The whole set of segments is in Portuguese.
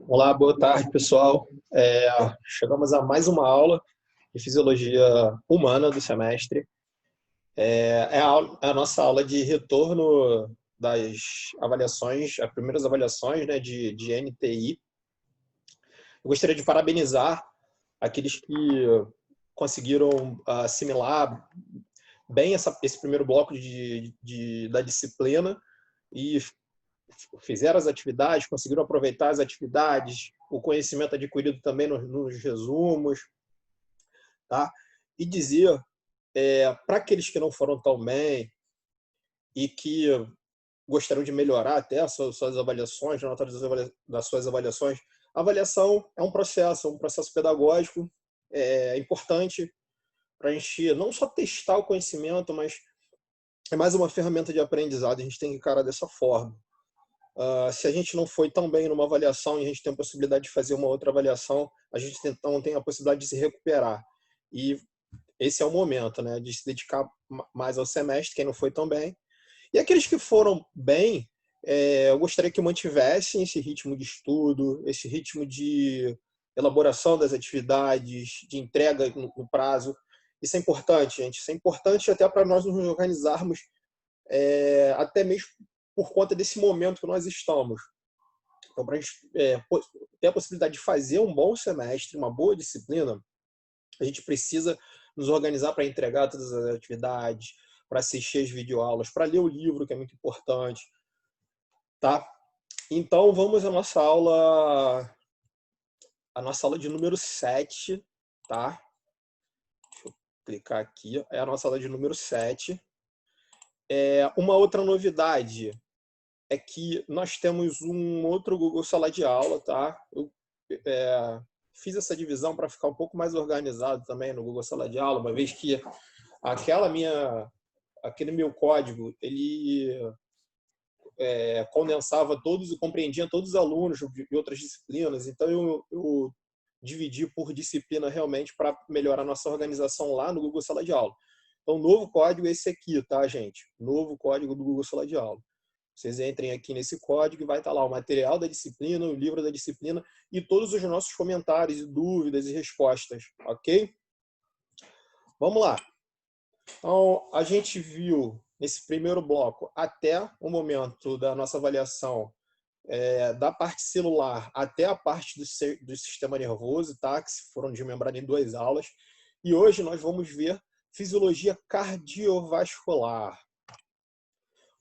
Olá, boa tarde, pessoal. Chegamos a mais uma aula de Fisiologia Humana do semestre. É a nossa aula de retorno das avaliações, as primeiras avaliações, né, de NTI. Eu gostaria de parabenizar aqueles que conseguiram assimilar bem esse primeiro bloco da disciplina e fizeram as atividades, conseguiram aproveitar as atividades, o conhecimento adquirido também nos resumos, tá? E dizer, para aqueles que não foram tão bem e que gostariam de melhorar até as suas avaliações, a nota das suas avaliações, a avaliação é um processo pedagógico importante para a gente não só testar o conhecimento, mas é mais uma ferramenta de aprendizado, a gente tem que encarar dessa forma. Se a gente não foi tão bem numa avaliação e a gente tem a possibilidade de fazer uma outra avaliação, a gente então tem a possibilidade de se recuperar. E esse é o momento, né, de se dedicar mais ao semestre, quem não foi tão bem. E aqueles que foram bem, eu gostaria que mantivessem esse ritmo de estudo, esse ritmo de elaboração das atividades, de entrega no prazo. Isso é importante, gente. Isso é importante até para nós nos organizarmos, até mesmo por conta desse momento que nós estamos. Então, para a gente ter a possibilidade de fazer um bom semestre, uma boa disciplina, a gente precisa nos organizar para entregar todas as atividades, para assistir as videoaulas, para ler o livro, que é muito importante, tá? Então, vamos à nossa aula de número 7, tá? Deixa eu clicar aqui. É a nossa aula de número 7. Uma outra novidade é que nós temos um outro Google Sala de Aula, tá? Eu fiz essa divisão para ficar um pouco mais organizado também no Google Sala de Aula, uma vez que aquele meu código, ele condensava todos e compreendia todos os alunos de outras disciplinas, então eu dividi por disciplina realmente para melhorar a nossa organização lá no Google Sala de Aula. Então, o novo código é esse aqui, tá, gente? Novo código do Google Sala de Aula. Vocês entrem aqui nesse código e vai estar lá o material da disciplina, o livro da disciplina e todos os nossos comentários, dúvidas e respostas, ok? Vamos lá. Então, a gente viu nesse primeiro bloco até o momento da nossa avaliação da parte celular até a parte do sistema nervoso, tá? Que foram desmembradas em 2 aulas. E hoje nós vamos ver fisiologia cardiovascular.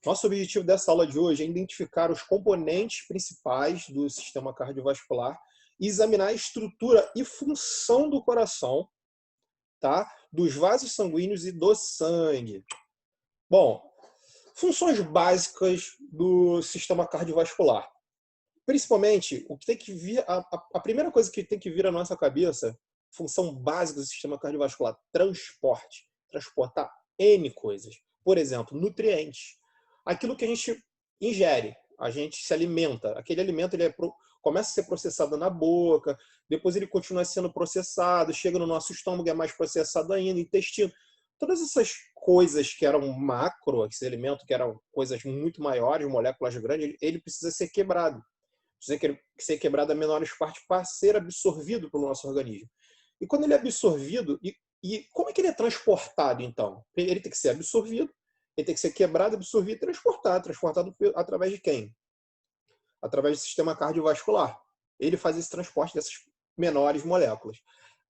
Nosso objetivo dessa aula de hoje é identificar os componentes principais do sistema cardiovascular e examinar a estrutura e função do coração, tá? Dos vasos sanguíneos e do sangue. Bom, funções básicas do sistema cardiovascular. Principalmente, o que tem que vir, a primeira coisa que tem que vir à nossa cabeça, função básica do sistema cardiovascular, transporte. Transportar N coisas. Por exemplo, nutrientes. Aquilo que a gente ingere, a gente se alimenta. Aquele alimento começa a ser processado na boca, depois ele continua sendo processado, chega no nosso estômago, é mais processado ainda, intestino. Todas essas coisas que eram macro, esse alimento que eram coisas muito maiores, moléculas grandes, ele precisa ser quebrado. Precisa ser quebrado a menores partes para ser absorvido pelo nosso organismo. E quando ele é absorvido, e como é que ele é transportado, então? Ele tem que ser absorvido, ele tem que ser quebrado, absorvido e transportado. Transportado através de quem? Através do sistema cardiovascular. Ele faz esse transporte dessas menores moléculas.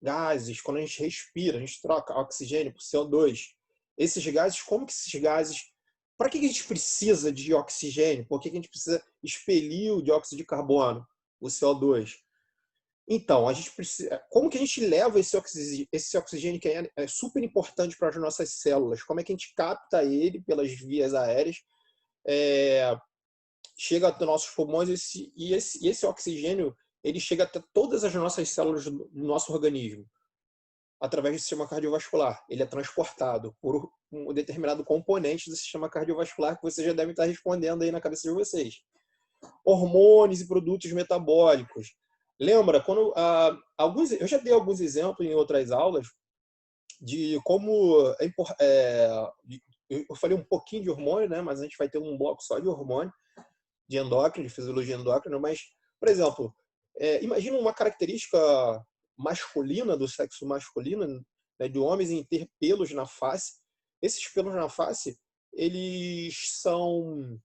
Gases, quando a gente respira, a gente troca oxigênio por CO2. Esses gases, como que esses gases... Para que a gente precisa de oxigênio? Por que a gente precisa expelir o dióxido de carbono, o CO2? Então, a gente precisa, como que a gente leva esse oxigênio que é super importante para as nossas células? Como é que a gente capta ele pelas vias aéreas? Chega até nossos pulmões e esse oxigênio ele chega até todas as nossas células do nosso organismo através do sistema cardiovascular. Ele é transportado por um determinado componente do sistema cardiovascular que vocês já devem estar respondendo aí na cabeça de vocês. Hormônios e produtos metabólicos. Lembra, eu já dei alguns exemplos em outras aulas de como eu falei um pouquinho de hormônio, né, mas a gente vai ter um bloco só de hormônio, de endócrino, de fisiologia endócrina, mas, por exemplo, Imagina uma característica masculina, do sexo masculino, né, de homens, em ter pelos na face. Esses pelos na face, eles são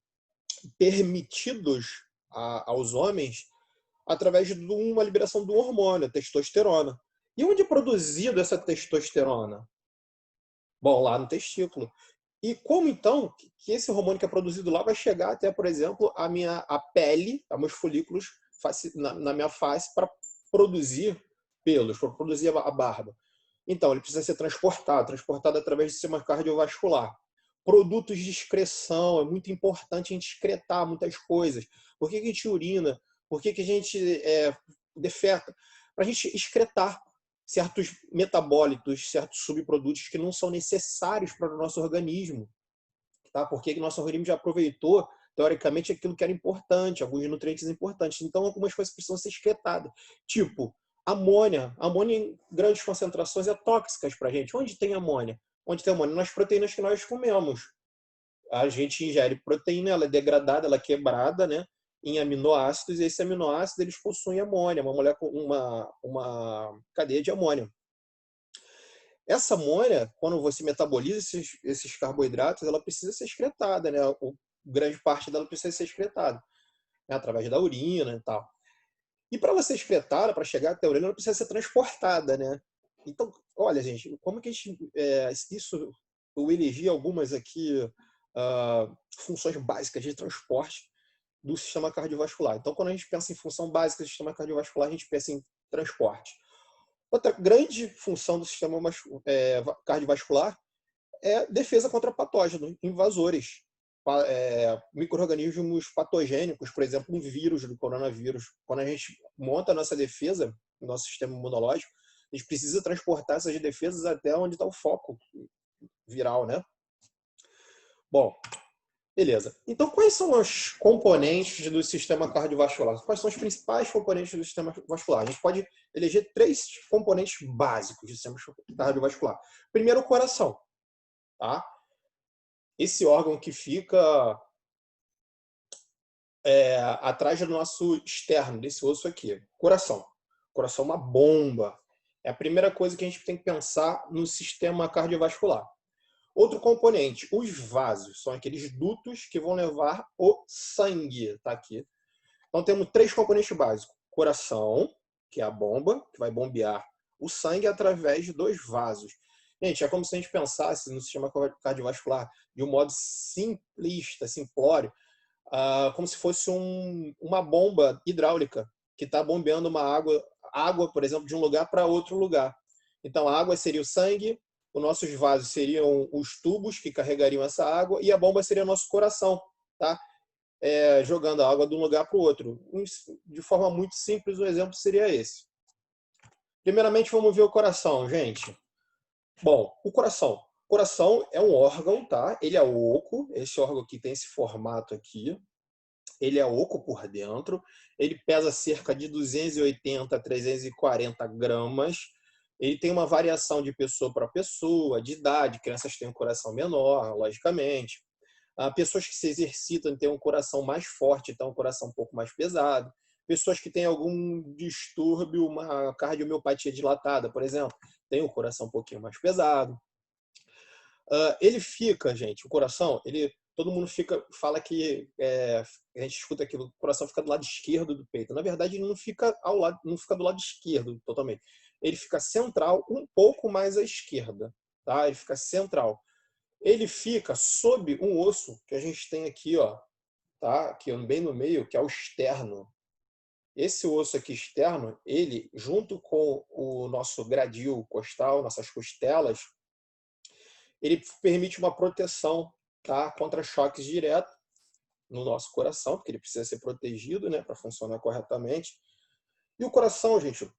permitidos aos homens através de uma liberação do hormônio, a testosterona. E onde é produzido essa testosterona? Bom, lá no testículo. E como então que esse hormônio que é produzido lá vai chegar até, por exemplo, a pele, os meus folículos na minha face para produzir pelos, para produzir a barba? Então, ele precisa ser transportado através do sistema cardiovascular. Produtos de excreção, é muito importante a gente excretar muitas coisas. Por que a gente urina? Por que a gente defeca? Para a gente excretar certos metabólitos, certos subprodutos que não são necessários para o nosso organismo. Tá? Porque o nosso organismo já aproveitou, teoricamente, aquilo que era importante, alguns nutrientes importantes. Então, algumas coisas precisam ser excretadas. Tipo, amônia. Amônia em grandes concentrações é tóxica para a gente. Onde tem amônia? Onde tem amônia? Nas proteínas que nós comemos. A gente ingere proteína, ela é degradada, ela é quebrada, né, em aminoácidos, e esses aminoácidos eles possuem amônia, uma cadeia de amônia. Essa amônia, quando você metaboliza esses carboidratos, ela precisa ser excretada, né? Grande parte dela precisa ser excretada, né? Através da urina e tal. E para ela ser excretada, para chegar até a urina, ela precisa ser transportada, né? Então, olha, gente, como que a gente, isso, eu elegi algumas aqui funções básicas de transporte do sistema cardiovascular. Então, quando a gente pensa em função básica do sistema cardiovascular, a gente pensa em transporte. Outra grande função do sistema cardiovascular é defesa contra patógenos, invasores, micro-organismos patogênicos, por exemplo, um vírus do coronavírus. Quando a gente monta a nossa defesa, o nosso sistema imunológico, a gente precisa transportar essas defesas até onde está o foco viral, né? Bom, beleza. Então, quais são os componentes do sistema cardiovascular? Quais são os principais componentes do sistema vascular? A gente pode eleger 3 componentes básicos do sistema cardiovascular. Primeiro, o coração. Tá? Esse órgão que fica atrás do nosso externo, desse osso aqui. Coração. Coração é uma bomba. É a primeira coisa que a gente tem que pensar no sistema cardiovascular. Outro componente, os vasos, são aqueles dutos que vão levar o sangue, tá aqui. Então temos 3 componentes básicos. Coração, que é a bomba, que vai bombear o sangue através de 2 vasos. Gente, é como se a gente pensasse no sistema cardiovascular de um modo simplista, simplório, como se fosse uma bomba hidráulica que está bombeando uma água, por exemplo, de um lugar para outro lugar. Então a água seria o sangue, os nossos vasos seriam os tubos que carregariam essa água e a bomba seria o nosso coração, tá? Jogando a água de um lugar para o outro. De forma muito simples, o exemplo seria esse. Primeiramente, vamos ver o coração, gente. Bom, o coração. O coração é um órgão, tá? Ele é oco. Esse órgão aqui tem esse formato aqui. Ele é oco por dentro. Ele pesa cerca de 280 a 340 gramas. Ele tem uma variação de pessoa para pessoa, de idade. Crianças têm um coração menor, logicamente. Pessoas que se exercitam têm um coração mais forte, então um coração um pouco mais pesado. Pessoas que têm algum distúrbio, uma cardiomiopatia dilatada, por exemplo, têm um coração um pouquinho mais pesado. Ele fica, gente, o coração, todo mundo fala que a gente escuta aquilo, o coração fica do lado esquerdo do peito. Na verdade, ele não fica não fica do lado esquerdo totalmente. Ele fica central, um pouco mais à esquerda, tá? Ele fica central. Ele fica sob um osso que a gente tem aqui, ó, tá? Aqui bem no meio, que é o externo. Esse osso aqui externo, ele, junto com o nosso gradil costal, nossas costelas, ele permite uma proteção, tá? Contra choques diretos no nosso coração, porque ele precisa ser protegido, né, para funcionar corretamente. E o coração, gente,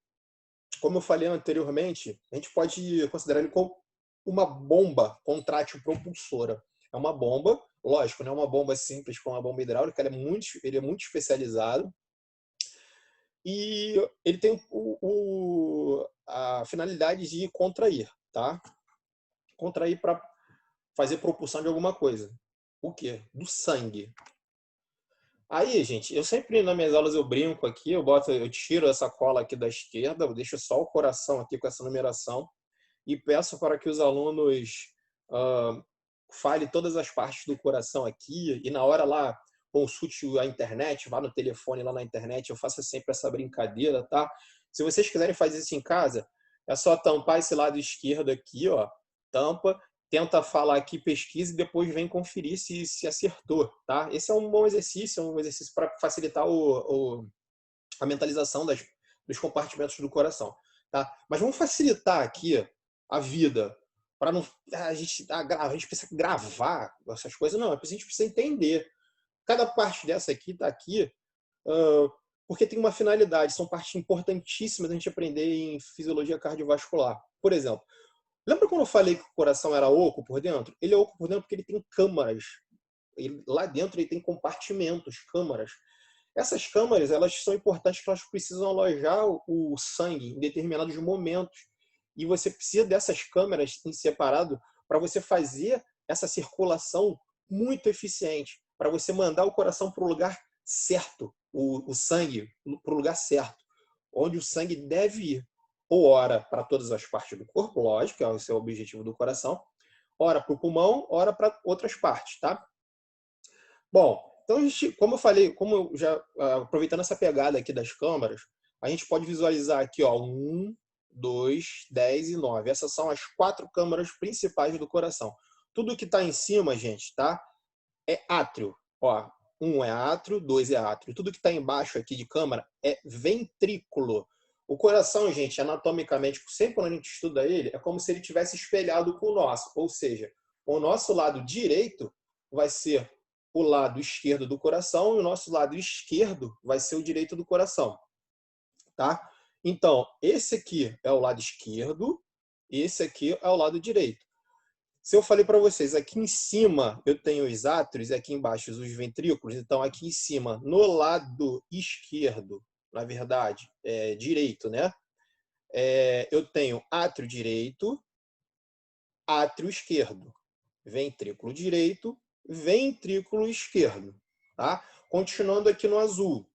como eu falei anteriormente, a gente pode considerar ele como uma bomba contrátil propulsora. É uma bomba, lógico, não é uma bomba simples como uma bomba hidráulica, ele é muito especializado. E ele tem a finalidade de contrair, tá? Contrair para fazer propulsão de alguma coisa. O quê? Do sangue. Aí, gente, eu sempre nas minhas aulas eu brinco aqui, eu tiro essa cola aqui da esquerda, eu deixo só o coração aqui com essa numeração e peço para que os alunos ah, fale todas as partes do coração aqui e na hora lá consulte a internet, vá no telefone lá na internet, eu faço sempre essa brincadeira, tá? Se vocês quiserem fazer isso em casa, é só tampar esse lado esquerdo aqui, ó, tampa, tenta falar aqui, pesquisa e depois vem conferir se acertou, tá? Esse é um bom exercício, é um exercício para facilitar a mentalização dos compartimentos do coração, tá? Mas vamos facilitar aqui a vida para não a gente precisa gravar essas coisas, não, a gente precisa entender. Cada parte dessa aqui está aqui porque tem uma finalidade, são partes importantíssimas da gente aprender em fisiologia cardiovascular. Por exemplo, lembra quando eu falei que o coração era oco por dentro? Ele é oco por dentro porque ele tem câmaras. Lá dentro ele tem compartimentos, câmaras. Essas câmaras, elas são importantes porque elas precisam alojar o sangue em determinados momentos. E você precisa dessas câmaras em separado para você fazer essa circulação muito eficiente, para você mandar o coração para o lugar certo, o sangue para o lugar certo, onde o sangue deve ir. Ou ora para todas as partes do corpo, lógico, esse é o objetivo do coração, ora para o pulmão, ora para outras partes, tá? Bom, então a gente, como eu falei, como eu já aproveitando essa pegada aqui das câmaras, a gente pode visualizar aqui, ó, 1, 2, 10 e 9. Essas são as 4 câmaras principais do coração. Tudo que está em cima, gente, tá? É átrio. Ó, 1 é átrio, 2 é átrio. Tudo que está embaixo aqui de câmara é ventrículo. O coração, gente, anatomicamente, sempre quando a gente estuda ele, é como se ele tivesse espelhado com o nosso. Ou seja, o nosso lado direito vai ser o lado esquerdo do coração e o nosso lado esquerdo vai ser o direito do coração, tá? Então, esse aqui é o lado esquerdo e esse aqui é o lado direito. Se eu falei para vocês, aqui em cima eu tenho os átrios e aqui embaixo os ventrículos, então aqui em cima, no lado esquerdo, na verdade, direito, né? Eu tenho átrio direito, átrio esquerdo, ventrículo direito, ventrículo esquerdo, tá? Continuando aqui no azul,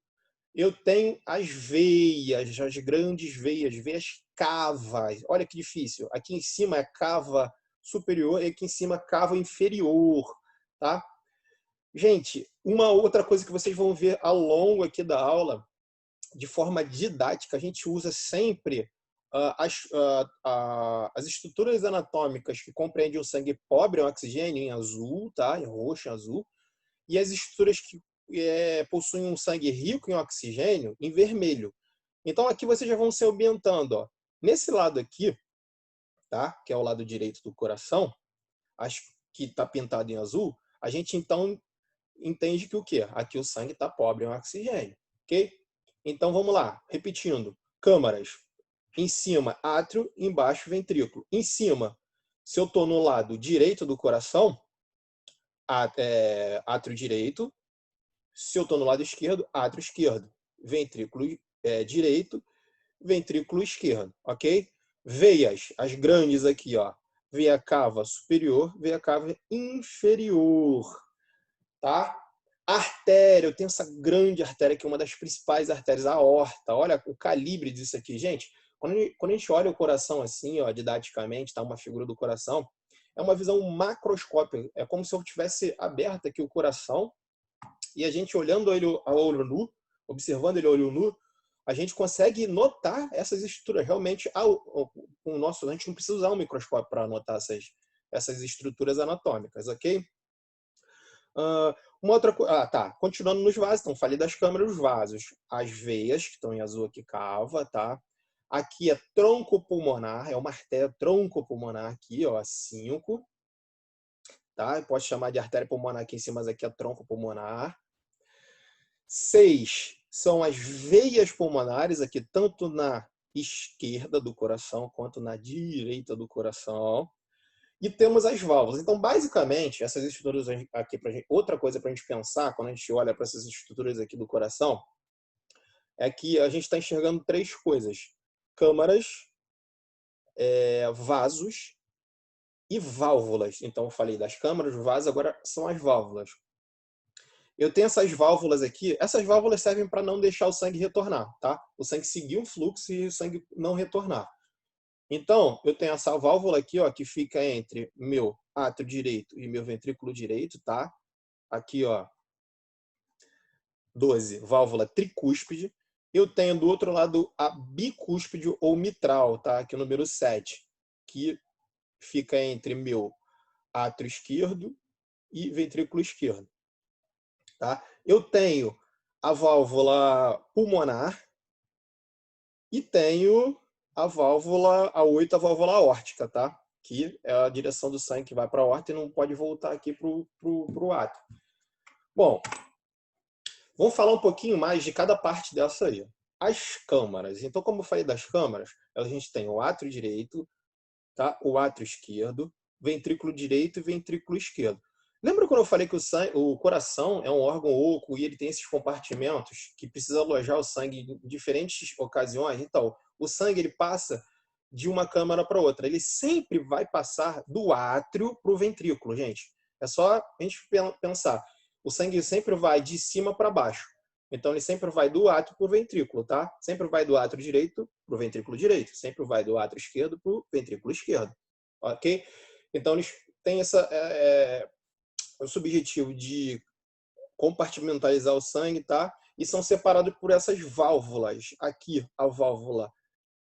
eu tenho as veias, as grandes veias cavas. Olha que difícil. Aqui em cima é cava superior e aqui em cima cava inferior, tá? Gente, uma outra coisa que vocês vão ver ao longo aqui da aula, de forma didática, a gente usa sempre as estruturas anatômicas que compreendem o sangue pobre em oxigênio, em azul, tá? Em roxo, em azul, e as estruturas que possuem um sangue rico em oxigênio, em vermelho. Então, aqui vocês já vão se ambientando. Ó. Nesse lado aqui, tá? Que é o lado direito do coração, que está pintado em azul, a gente então entende que o quê? Aqui o sangue está pobre em oxigênio, ok? Então vamos lá, repetindo. Câmaras. Em cima, átrio, embaixo, ventrículo. Em cima, se eu estou no lado direito do coração, átrio direito. Se eu estou no lado esquerdo, átrio esquerdo. Ventrículo direito, ventrículo esquerdo, ok? Veias, as grandes aqui, ó. Veia cava superior, veia cava inferior, tá? Artéria, eu tenho essa grande artéria que é uma das principais artérias, a aorta. Olha o calibre disso aqui, gente. Quando a gente olha o coração assim, ó, didaticamente, tá? Uma figura do coração, é uma visão macroscópica. É como se eu tivesse aberto aqui o coração e a gente olhando ele a olho nu, observando ele a olho nu, a gente consegue notar essas estruturas. Realmente, com o nosso, a gente não precisa usar um microscópio para notar essas estruturas anatômicas, ok? Uma outra coisa. Tá. Continuando nos vasos, então, falei das câmaras, os vasos. As veias, que estão em azul aqui, cava, tá? Aqui é tronco pulmonar, é uma artéria tronco pulmonar aqui, ó, 5. Tá? Pode chamar de artéria pulmonar aqui em cima, mas aqui é tronco pulmonar. 6 são as veias pulmonares, aqui tanto na esquerda do coração quanto na direita do coração. E temos as válvulas. Então, basicamente, essas estruturas aqui, outra coisa para a gente pensar, quando a gente olha para essas estruturas aqui do coração, é que a gente está enxergando 3 coisas. Câmaras, vasos e válvulas. Então, eu falei das câmaras, vasos, agora são as válvulas. eu tenho essas válvulas aqui. Essas válvulas servem para não deixar o sangue retornar, tá? O sangue seguir um fluxo e o sangue não retornar. Então, eu tenho essa válvula aqui, ó, que fica entre meu átrio direito e meu ventrículo direito, tá? Aqui, ó, 12, válvula tricúspide. Eu tenho do outro lado a bicúspide ou mitral, tá? Aqui o número 7, que fica entre meu átrio esquerdo e ventrículo esquerdo, tá? Eu tenho a válvula pulmonar e tenho a válvula, a 8, a válvula aórtica, tá? Que é a direção do sangue que vai para a aorta e não pode voltar aqui para o átrio. Bom, vamos falar um pouquinho mais de cada parte dessa aí. As câmaras. Então, como eu falei das câmaras, a gente tem o átrio direito, tá? O átrio esquerdo, ventrículo direito e ventrículo esquerdo. Lembra quando eu falei que o coração é um órgão oco e ele tem esses compartimentos que precisa alojar o sangue em diferentes ocasiões? Então, o sangue ele passa de uma câmara para outra. Ele sempre vai passar do átrio para o ventrículo, gente. É só a gente pensar. O sangue sempre vai de cima para baixo. Então, ele sempre vai do átrio para o ventrículo, tá? Sempre vai do átrio direito para o ventrículo direito. Sempre vai do átrio esquerdo para o ventrículo esquerdo. Ok? Então, eles têm esse objetivo de compartimentalizar o sangue, tá? E são separados por essas válvulas. Aqui, a válvula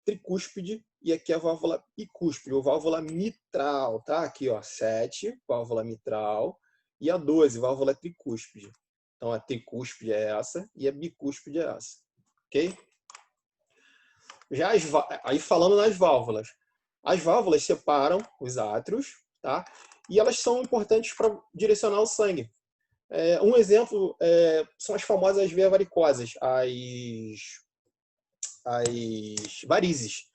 tricúspide e aqui a válvula bicúspide, ou válvula mitral, tá? Aqui, ó, 7, válvula mitral, e a 12, válvula tricúspide. Então, a tricúspide é essa e a bicúspide é essa, ok? Já aí falando nas válvulas. As válvulas separam os átrios, tá? E elas são importantes para direcionar o sangue. Um exemplo são as famosas veias varicosas, as varizes.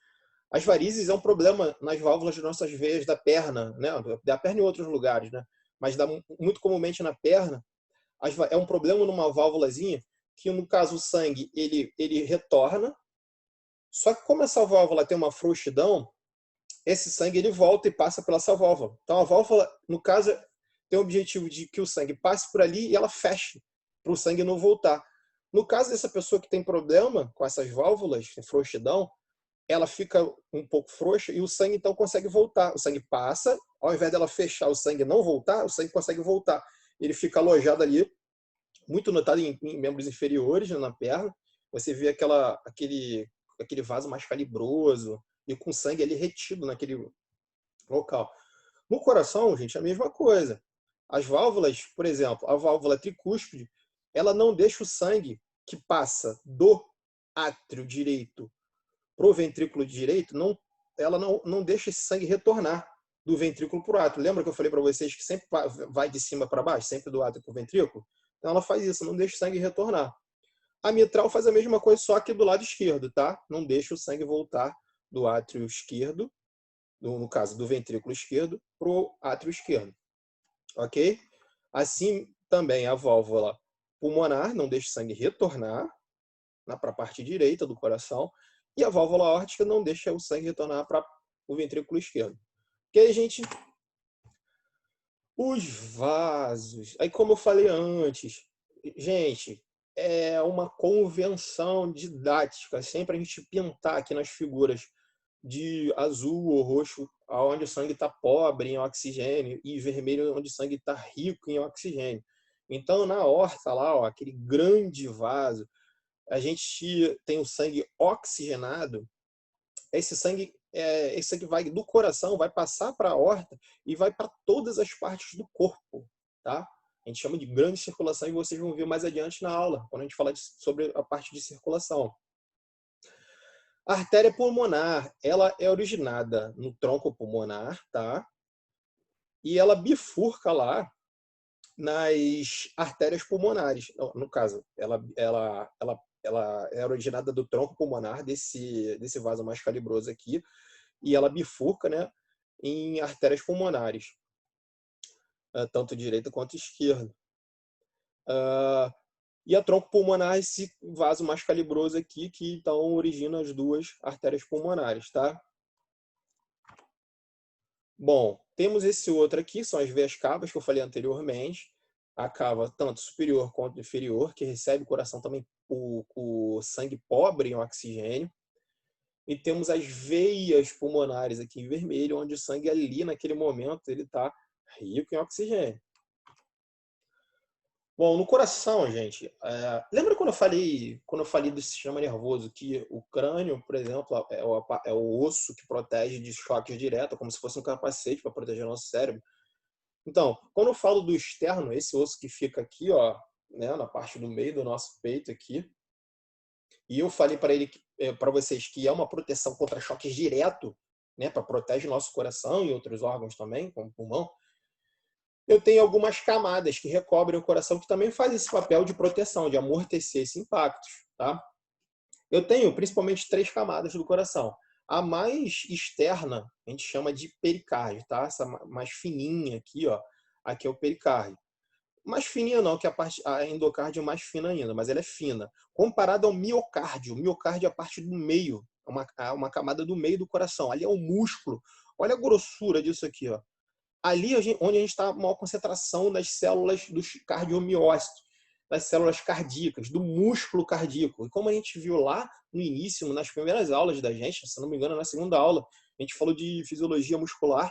As varizes é um problema nas válvulas das nossas veias da perna, né? Da perna e outros lugares, né? Mas dá muito comumente na perna. É um problema numa válvulazinha que, no caso, o sangue ele retorna. Só que como essa válvula tem uma frouxidão, esse sangue ele volta e passa pela essa válvula. Então a válvula, no caso, tem o objetivo de que o sangue passe por ali e ela feche, para o sangue não voltar. No caso dessa pessoa que tem problema com essas válvulas, frouxidão, ela fica um pouco frouxa e o sangue então consegue voltar. O sangue passa, ao invés dela fechar, o sangue não voltar, o sangue consegue voltar. Ele fica alojado ali, muito notado em membros inferiores, na perna. Você vê aquele vaso mais calibroso e com sangue ali retido naquele local. No coração, gente, é a mesma coisa. As válvulas, por exemplo, a válvula tricúspide, ela não deixa o sangue que passa do átrio direito para o ventrículo direito, ela não deixa esse sangue retornar do ventrículo para o átrio. Lembra que eu falei para vocês que sempre vai de cima para baixo, sempre do átrio para o ventrículo? Então ela faz isso, não deixa o sangue retornar. A mitral faz a mesma coisa, só que do lado esquerdo, tá? Não deixa o sangue voltar do átrio esquerdo, no caso do ventrículo esquerdo, para o átrio esquerdo. Ok? Assim também a válvula pulmonar não deixa o sangue retornar para a parte direita do coração e a válvula aórtica não deixa o sangue retornar para o ventrículo esquerdo. Ok, gente? Os vasos. Aí, como eu falei antes, gente, é uma convenção didática. Sempre a gente pintar aqui nas figuras de azul ou roxo, onde o sangue está pobre em oxigênio, e vermelho, onde o sangue está rico em oxigênio. Então, na aorta lá, ó, aquele grande vaso, a gente tem o sangue oxigenado. Esse sangue vai do coração, vai passar para a aorta e vai para todas as partes do corpo, tá? A gente chama de grande circulação e vocês vão ver mais adiante na aula, quando a gente falar sobre a parte de circulação. A artéria pulmonar, ela é originada no tronco pulmonar, tá? E ela bifurca lá nas artérias pulmonares. No caso, ela é originada do tronco pulmonar, desse vaso mais calibroso aqui, e ela bifurca, né, em artérias pulmonares, tanto direita quanto esquerda. E a tronco pulmonar, esse vaso mais calibroso aqui, que então origina as duas artérias pulmonares, tá? Bom, temos esse outro aqui, são as veias cavas que eu falei anteriormente. a cava tanto superior quanto inferior, que recebe o coração também o sangue pobre em oxigênio. E temos as veias pulmonares aqui em vermelho, onde o sangue ali, naquele momento, ele está rico em oxigênio. Bom, no coração, gente, lembra quando eu falei do sistema nervoso, que o crânio, por exemplo, é o osso que protege de choques diretos, como se fosse um capacete para proteger o nosso cérebro? Então, quando eu falo do externo, esse osso que fica aqui, ó, né, na parte do meio do nosso peito aqui, e eu falei para vocês que é uma proteção contra choques direto, né, para proteger o nosso coração e outros órgãos também, como o pulmão. Eu tenho algumas camadas que recobrem o coração que também fazem esse papel de proteção, de amortecer esses impactos, tá? Eu tenho principalmente 3 camadas do coração. A mais externa, a gente chama de pericárdio, tá? Essa mais fininha aqui, ó, aqui é o pericárdio. Mais fininha não, que a endocárdio é mais fina ainda, mas ela é fina. Comparado ao miocárdio. O miocárdio é a parte do meio, uma camada do meio do coração. Ali é o músculo. Olha a grossura disso aqui, ó. Ali onde a gente está a maior concentração das células dos cardiomiócitos, das células cardíacas, do músculo cardíaco. E como a gente viu lá no início, nas primeiras aulas da gente, se não me engano, na segunda aula, a gente falou de fisiologia muscular,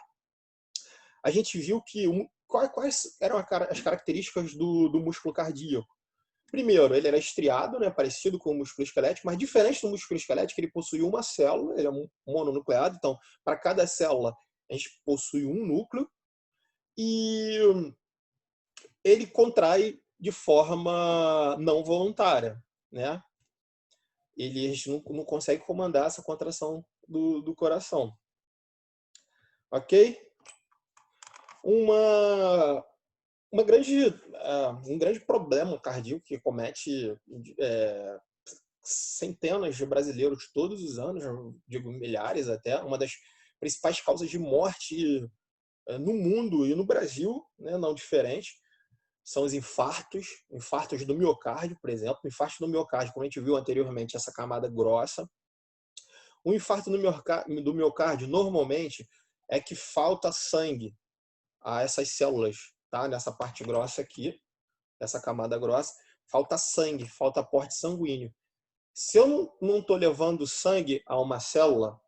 a gente viu que quais eram as características do músculo cardíaco. Primeiro, ele era estriado, né, parecido com o músculo esquelético, mas diferente do músculo esquelético, ele possui uma célula, ele é mononucleado, então, para cada célula, a gente possui um núcleo, e ele contrai de forma não voluntária, né? A gente não consegue comandar essa contração do coração. Ok? Um grande problema cardíaco que comete centenas de brasileiros todos os anos, eu digo milhares até, uma das principais causas de morte no mundo e no Brasil, né, não diferente, são os infartos do miocárdio, por exemplo. O infarto do miocárdio, como a gente viu anteriormente, essa camada grossa. O infarto do miocárdio, normalmente, é que falta sangue a essas células, tá? Nessa parte grossa aqui, essa camada grossa, falta sangue, falta aporte sanguíneo. Se eu não estou levando sangue a uma célula,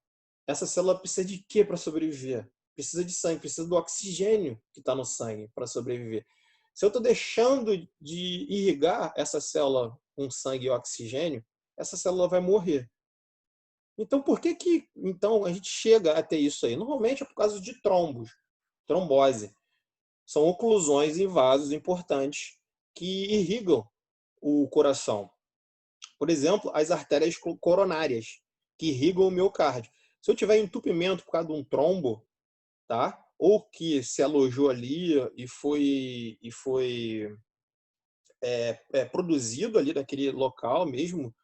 essa célula precisa de quê para sobreviver? Precisa de sangue, precisa do oxigênio que está no sangue para sobreviver. Se eu estou deixando de irrigar essa célula com sangue e oxigênio, essa célula vai morrer. Então, por que então a gente chega a ter isso aí? Normalmente é por causa de trombos, trombose. São oclusões em vasos importantes que irrigam o coração. Por exemplo, as artérias coronárias, que irrigam o miocárdio. Se eu tiver entupimento por causa de um trombo, tá? Ou que se alojou ali e foi produzido ali naquele local mesmo,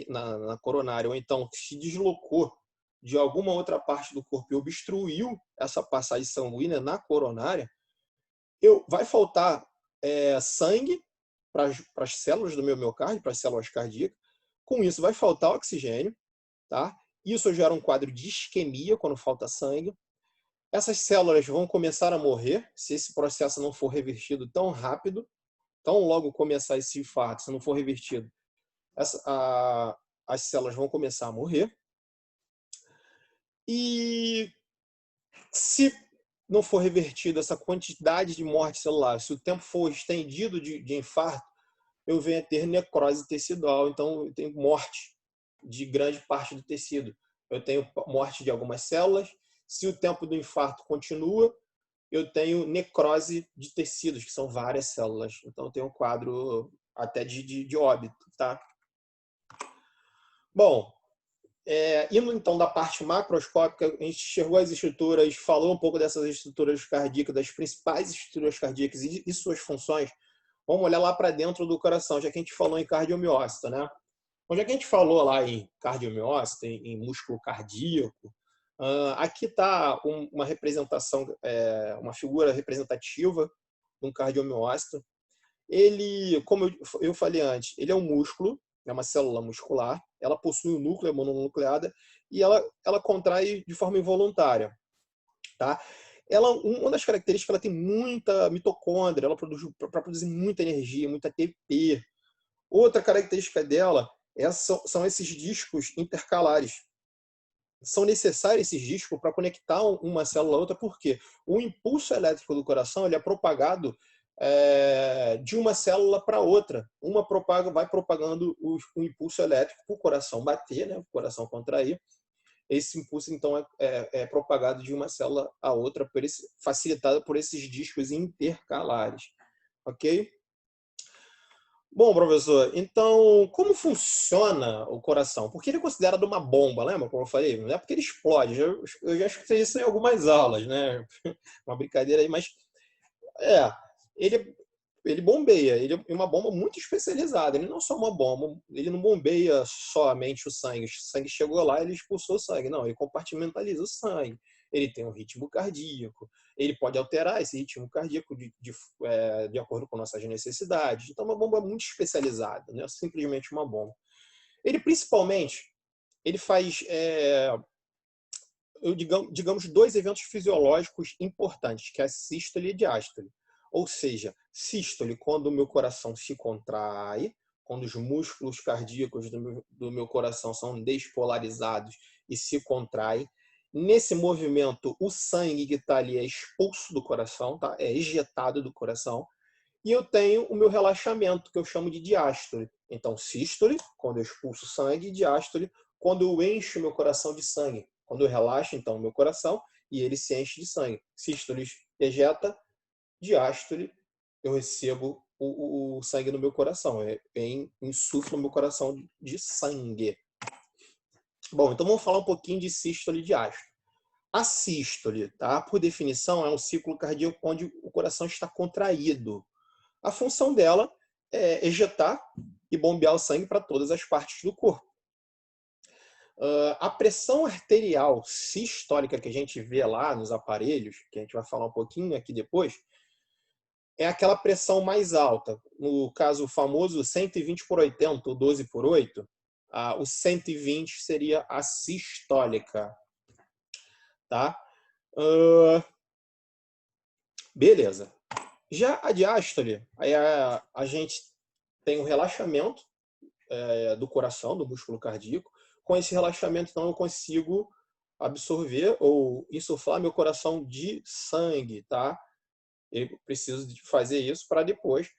na coronária, ou então que se deslocou de alguma outra parte do corpo e obstruiu essa passagem sanguínea na coronária, vai faltar sangue para as células do meu miocárdio, para as células cardíacas. Com isso, vai faltar oxigênio, tá? Isso gera um quadro de isquemia quando falta sangue. Essas células vão começar a morrer se esse processo não for revertido tão rápido. Tão logo começar esse infarto, se não for revertido, as células vão começar a morrer. E se não for revertida essa quantidade de morte celular, se o tempo for estendido de infarto, eu venho a ter necrose tecidual, então eu tenho morte de grande parte do tecido. Eu tenho morte de algumas células. Se o tempo do infarto continua, eu tenho necrose de tecidos, que são várias células. Então eu tenho um quadro até de óbito, tá? Bom, indo então da parte macroscópica, a gente chegou às estruturas, falou um pouco dessas estruturas cardíacas, das principais estruturas cardíacas e suas funções. Vamos olhar lá para dentro do coração, já que a gente falou em cardiomiócito, né? Bom, já que a gente falou lá em cardiomiócito, em músculo cardíaco, aqui está uma representação, uma figura representativa de um cardiomiócito. Ele, como eu falei antes, ele é um músculo, é uma célula muscular, ela possui um núcleo, é mononucleada, e ela contrai de forma involuntária, tá? Uma das características, ela tem muita mitocôndria, ela produz para produzir muita energia, muita ATP. Outra característica dela são esses discos intercalares. São necessários esses discos para conectar uma célula a outra, porque o impulso elétrico do coração ele é propagado de uma célula para outra. Vai propagando o impulso elétrico para o coração bater, né, o coração contrair. Esse impulso, então, é propagado de uma célula a outra, facilitado por esses discos intercalares. Ok? Bom, professor, então, como funciona o coração? Porque ele é considerado uma bomba, lembra como eu falei? Não é porque ele explode. Eu já escutei isso em algumas aulas, né? Uma brincadeira aí, mas é, ele, ele bombeia. Ele é uma bomba muito especializada. Ele não é só uma bomba, ele não bombeia somente o sangue. O sangue chegou lá, ele expulsou o sangue. Não, ele compartimentaliza o sangue. Ele tem um ritmo cardíaco. Ele pode alterar esse ritmo cardíaco de acordo com nossas necessidades. Então, é uma bomba muito especializada, não é simplesmente uma bomba. Ele, principalmente, ele faz, digamos, dois eventos fisiológicos importantes, que é a sístole e a diástole. Ou seja, sístole, quando o meu coração se contrai, quando os músculos cardíacos do meu coração são despolarizados e se contraem. Nesse movimento, o sangue que está ali é expulso do coração, tá? É ejetado do coração. E eu tenho o meu relaxamento, que eu chamo de diástole. Então, sístole, quando eu expulso sangue, e diástole, quando eu encho meu coração de sangue. Quando eu relaxo, então, o meu coração, e ele se enche de sangue. Sístole ejeta, diástole, eu recebo o sangue no meu coração. Insufla o meu coração de sangue. Bom, então vamos falar um pouquinho de sístole e diástole. A sístole, tá? Por definição, é um ciclo cardíaco onde o coração está contraído. A função dela é ejetar e bombear o sangue para todas as partes do corpo. A pressão arterial sistólica que a gente vê lá nos aparelhos, que a gente vai falar um pouquinho aqui depois, é aquela pressão mais alta. No caso o famoso 120/80, ou 12/8, o 120 seria a sistólica. Tá? Beleza. Já a diástole, aí a gente tem um relaxamento do coração, do músculo cardíaco. Com esse relaxamento, então, eu consigo absorver ou insuflar meu coração de sangue, tá? Eu preciso de fazer isso para depois,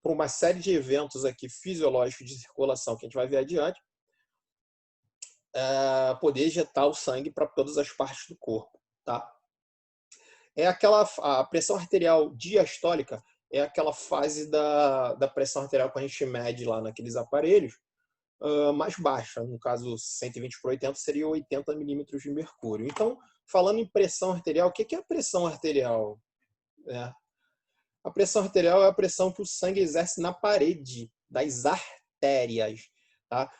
por uma série de eventos aqui fisiológicos de circulação que a gente vai ver adiante, poder ejetar o sangue para todas as partes do corpo, tá? A pressão arterial diastólica é aquela fase da pressão arterial que a gente mede lá naqueles aparelhos, mais baixa. No caso, 120/80 seria 80 milímetros de mercúrio. Então, falando em pressão arterial, o que é a pressão arterial? A pressão arterial é a pressão que o sangue exerce na parede das artérias. Tá?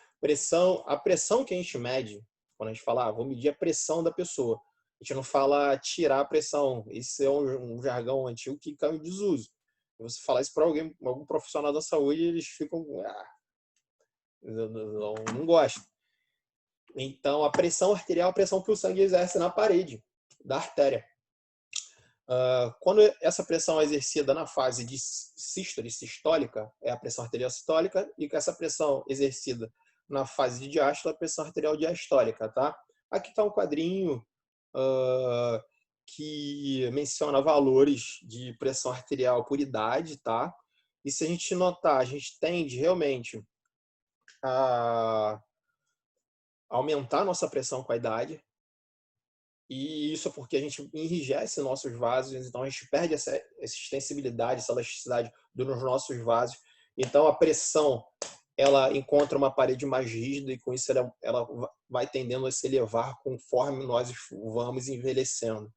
A pressão que a gente mede, quando a gente fala, vou medir a pressão da pessoa, a gente não fala tirar a pressão. Esse é um jargão antigo que caiu em desuso. Se você falar isso para algum profissional da saúde, eles ficam... não gostam. Então, a pressão arterial é a pressão que o sangue exerce na parede da artéria. Quando essa pressão é exercida na fase de sístole, sistólica, é a pressão arterial sistólica, e com essa pressão exercida na fase de diástole, a pressão arterial diastólica, tá? Aqui está um quadrinho que menciona valores de pressão arterial por idade, tá? E se a gente notar, a gente tende realmente a aumentar a nossa pressão com a idade, e isso é porque a gente enrijece nossos vasos, então a gente perde essa extensibilidade, essa elasticidade dos nossos vasos. Então a pressão, ela encontra uma parede mais rígida e com isso ela vai tendendo a se elevar conforme nós vamos envelhecendo.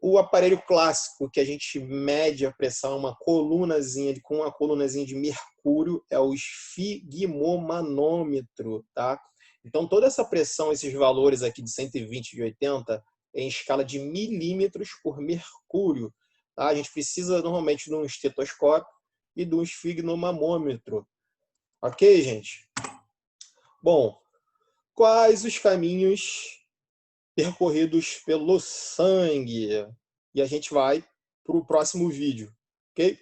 O aparelho clássico que a gente mede a pressão, uma colunazinha com uma colunazinha de mercúrio, é o esfigmomanômetro, tá? Então toda essa pressão, esses valores aqui de 120 e de 80, é em escala de milímetros por mercúrio, tá? A gente precisa normalmente de um estetoscópio e de um esfigmomamômetro. Ok, gente? Bom, quais os caminhos percorridos pelo sangue. E a gente vai para o próximo vídeo, ok?